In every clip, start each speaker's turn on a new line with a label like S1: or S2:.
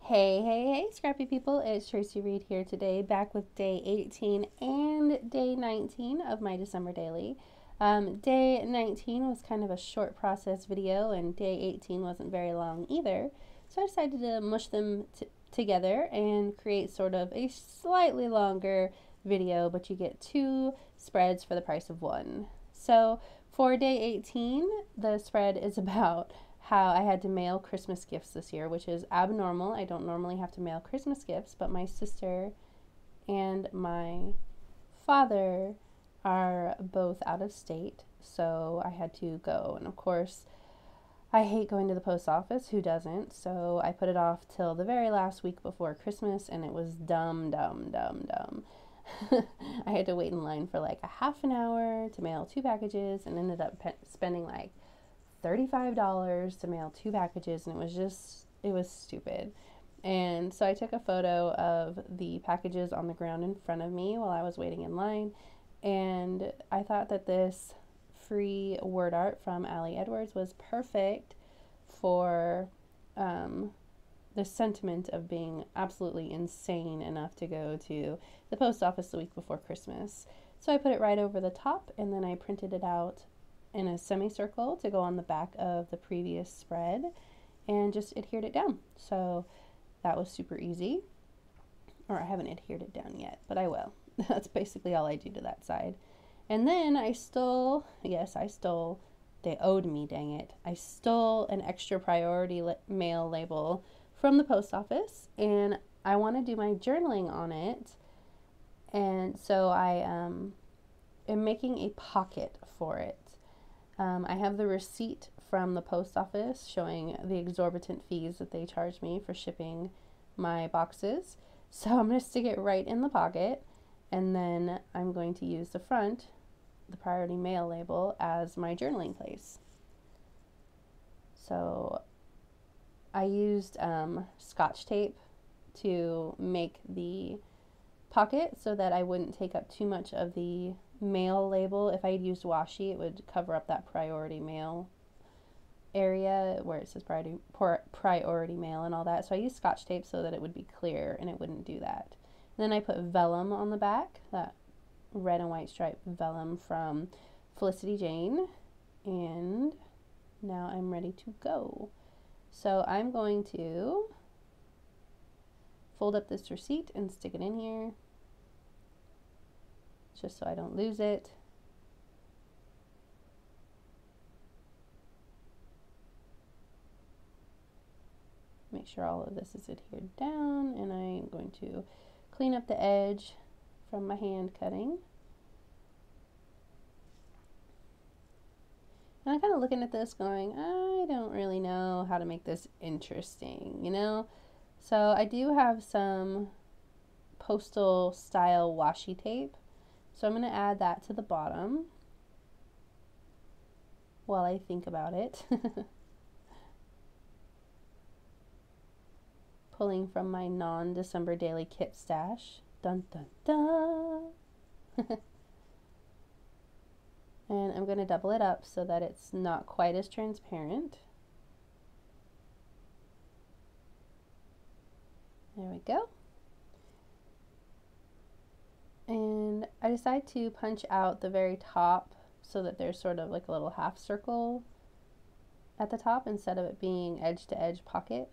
S1: Hey, scrappy people, it's Tracy Reed here today, back with day 18 and day 19 of my December daily. Day 19 was kind of a short process video, and day 18 wasn't very long either, so I decided to mush them together and create sort of a slightly longer video, but you get two spreads for the price of one. So for day 18, the spread is about how I had to mail Christmas gifts this year, which is abnormal. I don't normally have to mail Christmas gifts, but my sister and my father are both out of state, so I had to go. And of course, I hate going to the post office. Who doesn't? So I put it off till the very last week before Christmas, and it was dumb. I had to wait in line for like a half an hour to mail two packages and ended up spending like $35 to mail two packages, and it was stupid. And so I took a photo of the packages on the ground in front of me while I was waiting in line, and I thought that this free word art from Allie Edwards was perfect for the sentiment of being absolutely insane enough to go to the post office the week before Christmas. So I put it right over the top, and then I printed it out in a semicircle to go on the back of the previous spread and just adhered it down. So that was super easy. Or I haven't adhered it down yet, but I will. That's basically all I do to that side. And then I stole, they owed me, dang it. I stole an extra priority mail label from the post office, and I want to do my journaling on it. And so I am making a pocket for it. I have the receipt from the post office showing the exorbitant fees that they charge me for shipping my boxes. So I'm going to stick it right in the pocket, and then I'm going to use the front, the priority mail label, as my journaling place. So I used Scotch tape to make the pocket so that I wouldn't take up too much of the mail label. If I had used washi, it would cover up that priority mail area where it says priority mail and all that. So I used Scotch tape so that it would be clear and it wouldn't do that. And then I put vellum on the back, that red and white striped vellum from Felicity Jane, and now I'm ready to go. So I'm going to fold up this receipt and stick it in here just so I don't lose it. Make sure all of this is adhered down, and I'm going to clean up the edge from my hand cutting. And I'm kind of looking at this going, I don't really know how to make this interesting, you know? So I do have some postal style washi tape. So I'm going to add that to the bottom while I think about it. Pulling from my non-December daily kit stash. Dun dun dun. And I'm going to double it up so that it's not quite as transparent. There we go. And I decide to punch out the very top so that there's sort of like a little half circle at the top instead of it being edge to edge pocket.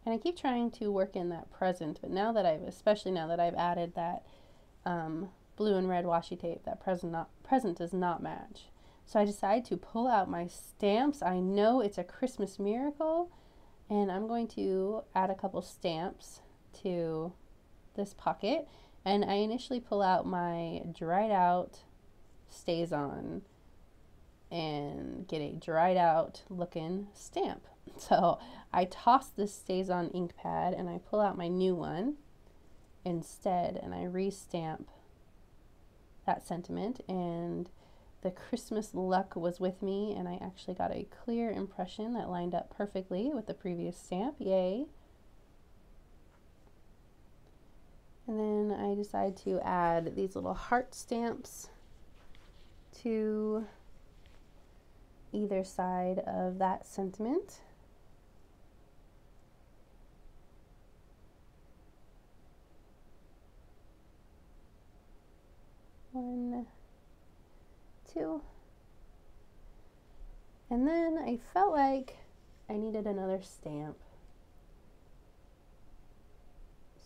S1: And I keep trying to work in that present, but now that especially now that I've added that blue and red washi tape, that present does not match. So I decide to pull out my stamps. I know it's a Christmas miracle, and I'm going to add a couple stamps to this pocket. And I initially pull out my dried out StazOn and get a dried out looking stamp. So I toss this StazOn ink pad and I pull out my new one instead, and I re-stamp that sentiment, and the Christmas luck was with me, and I actually got a clear impression that lined up perfectly with the previous stamp. Yay. And then I decide to add these little heart stamps to either side of that sentiment. to. And then I felt like I needed another stamp.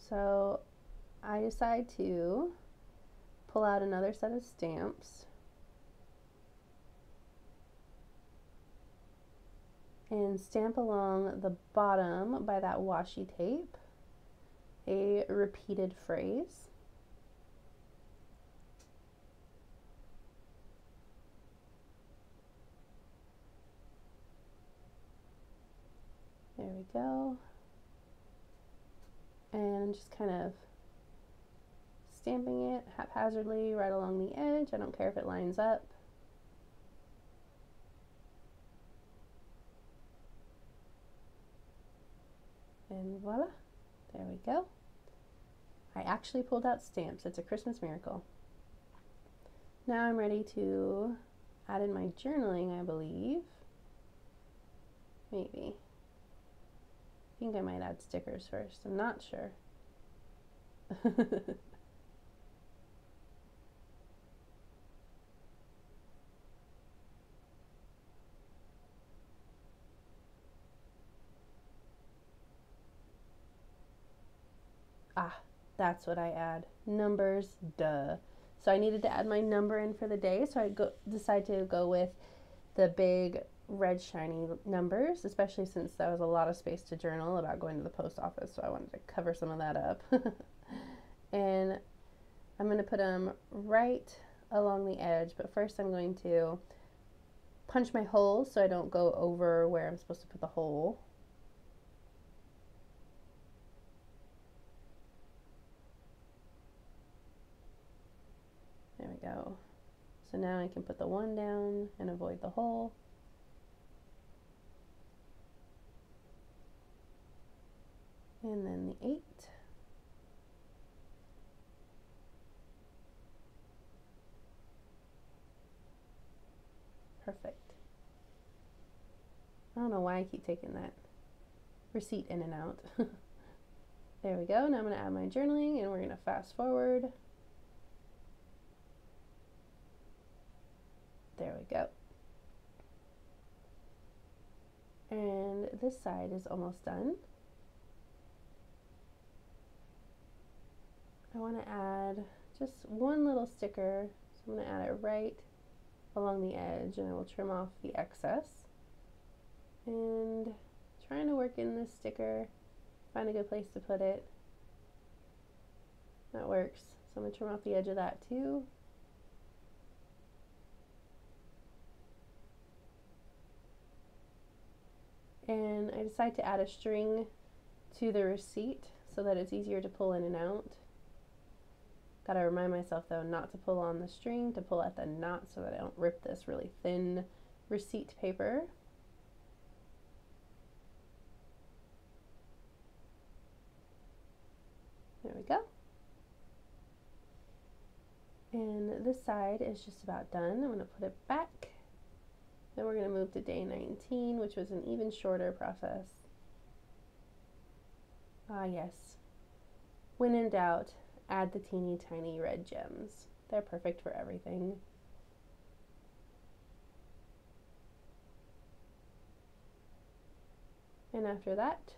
S1: So I decided to pull out another set of stamps and stamp along the bottom by that washi tape a repeated phrase. There we go. And just kind of stamping it haphazardly right along the edge. I don't care if it lines up. And voila, there we go. I actually pulled out stamps. It's a Christmas miracle. Now I'm ready to add in my journaling, I believe. Maybe. I think I might add stickers first. I'm not sure. Ah, that's what I add. Numbers, duh. So I needed to add my number in for the day, so I decided to go with the big red shiny numbers, especially since that was a lot of space to journal about going to the post office, so I wanted to cover some of that up. And I'm going to put them right along the edge, but first I'm going to punch my holes so I don't go over where I'm supposed to put the hole. There we go. So now I can put the 1 down and avoid the hole. And then the 8. Perfect. I don't know why I keep taking that receipt in and out. There we go. Now I'm going to add my journaling and we're going to fast forward. There we go. And this side is almost done. I want to add just one little sticker, so I'm going to add it right along the edge, and I will trim off the excess. And trying to work in this sticker, find a good place to put it. That works. So I'm going to trim off the edge of that too. And I decided to add a string to the receipt so that it's easier to pull in and out. Gotta remind myself though not to pull on the string, to pull at the knot so that I don't rip this really thin receipt paper. There we go. And this side is just about done. I'm going to put it back. Then we're going to move to day 19, which was an even shorter process. Ah, yes. When in doubt, add the teeny tiny red gems. They're perfect for everything. And after that,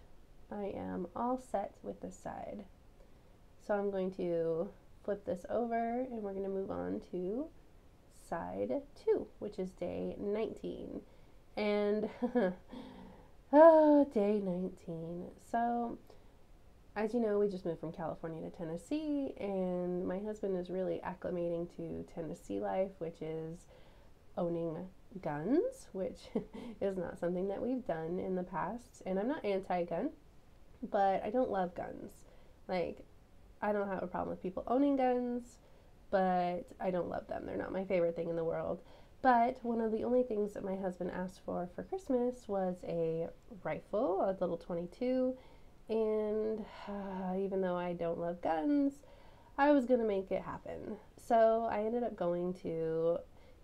S1: I am all set with this side. So I'm going to flip this over and we're going to move on to side 2, which is day 19. And oh, day 19. So as you know, we just moved from California to Tennessee, and my husband is really acclimating to Tennessee life, which is owning guns, which is not something that we've done in the past. And I'm not anti-gun, but I don't love guns. Like, I don't have a problem with people owning guns, but I don't love them. They're not my favorite thing in the world. But one of the only things that my husband asked for Christmas was a rifle, a little .22, and even though I don't love guns, I was gonna make it happen. So I ended up going to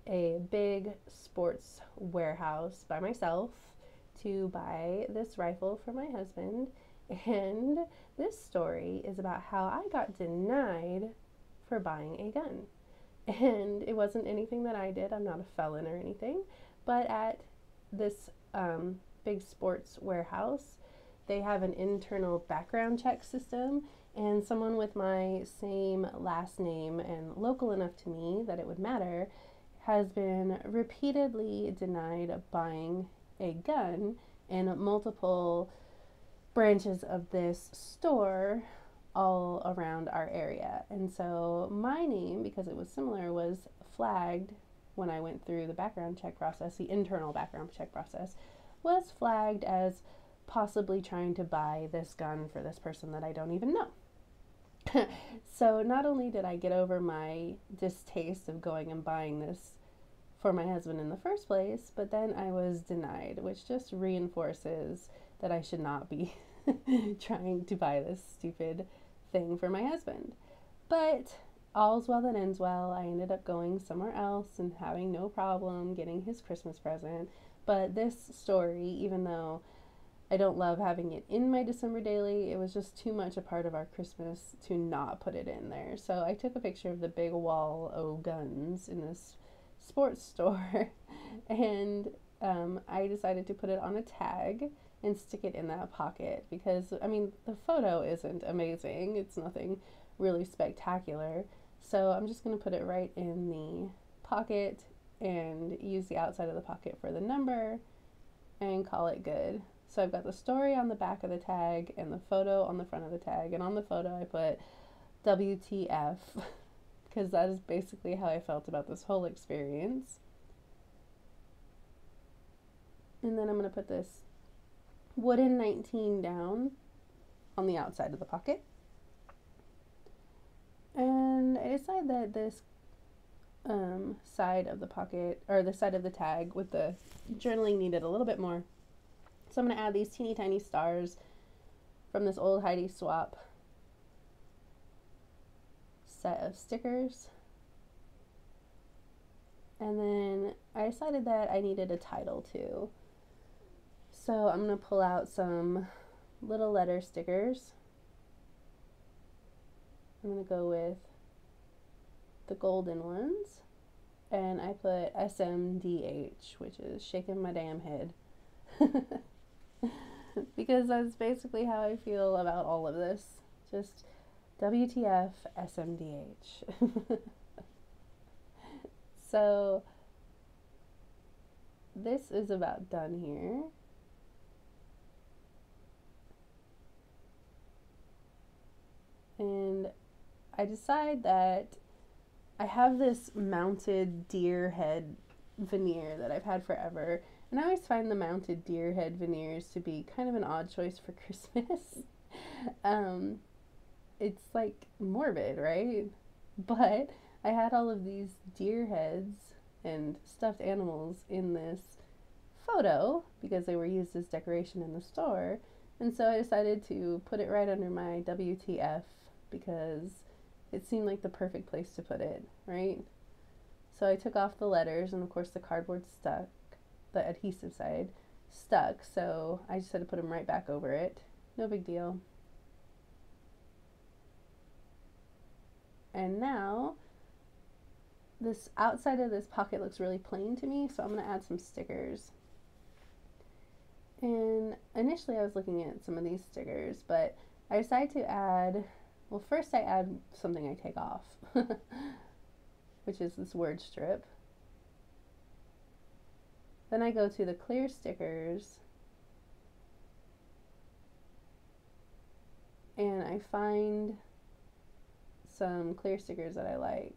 S1: a big sports warehouse by myself to buy this rifle for my husband. And this story is about how I got denied for buying a gun. And it wasn't anything that I did. I'm not a felon or anything. But at this big sports warehouse, they have an internal background check system. And someone with my same last name and local enough to me that it would matter has been repeatedly denied buying a gun in multiple branches of this store all around our area. And so my name, because it was similar, was flagged when I went through the background check process. The internal background check process was flagged as possibly trying to buy this gun for this person that I don't even know. So not only did I get over my distaste of going and buying this for my husband in the first place, but then I was denied, which just reinforces that I should not be trying to buy this stupid thing for my husband. But all's well that ends well. I ended up going somewhere else and having no problem getting his Christmas present. But this story, even though I don't love having it in my December daily, it was just too much a part of our Christmas to not put it in there. So I took a picture of the big wall of guns in this sports store and I decided to put it on a tag and stick it in that pocket because, I mean, the photo isn't amazing. It's nothing really spectacular. So I'm just going to put it right in the pocket and use the outside of the pocket for the number and call it good. So I've got the story on the back of the tag and the photo on the front of the tag. And on the photo I put WTF because that is basically how I felt about this whole experience. And then I'm going to put this wooden 19 down on the outside of the pocket. And I decided that this side of the pocket, or the side of the tag with the journaling needed a little bit more. So I'm going to add these teeny tiny stars from this old Heidi Swapp set of stickers. And then I decided that I needed a title too. So I'm going to pull out some little letter stickers. I'm going to go with the golden ones. And I put SMDH, which is shaking my damn head. Because that's basically how I feel about all of this. Just WTF SMDH. So this is about done here. And I decide that I have this mounted deer head veneer that I've had forever. And I always find the mounted deer head veneers to be kind of an odd choice for Christmas. It's like morbid, right? But I had all of these deer heads and stuffed animals in this photo because they were used as decoration in the store. And so I decided to put it right under my WTF because it seemed like the perfect place to put it, right? So I took off the letters, and of course the cardboard stuck, the adhesive side stuck, so I just had to put them right back over it. No big deal. And now this outside of this pocket looks really plain to me, so I'm going to add some stickers. And initially I was looking at some of these stickers, but I decided to add, well, first I add something I take off, which is this word strip. Then I go to the clear stickers and I find some clear stickers that I like.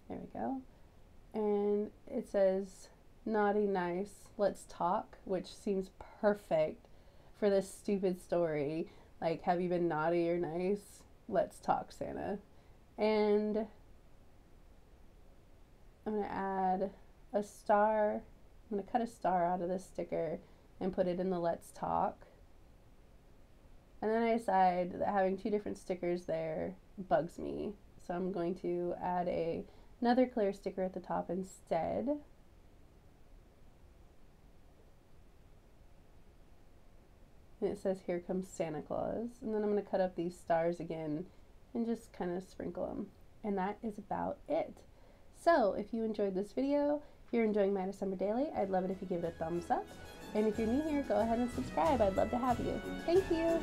S1: There we go. And it says, naughty, nice, let's talk, which seems perfect for this stupid story. Like, have you been naughty or nice? Let's talk, Santa. And I'm going to add a star. I'm going to cut a star out of this sticker and put it in the let's talk. And then I decide that having two different stickers there bugs me. So I'm going to add another clear sticker at the top instead. And it says, here comes Santa Claus. And then I'm going to cut up these stars again and just kind of sprinkle them. And that is about it. So if you enjoyed this video, if you're enjoying my December Daily, I'd love it if you give it a thumbs up. And if you're new here, go ahead and subscribe. I'd love to have you. Thank you.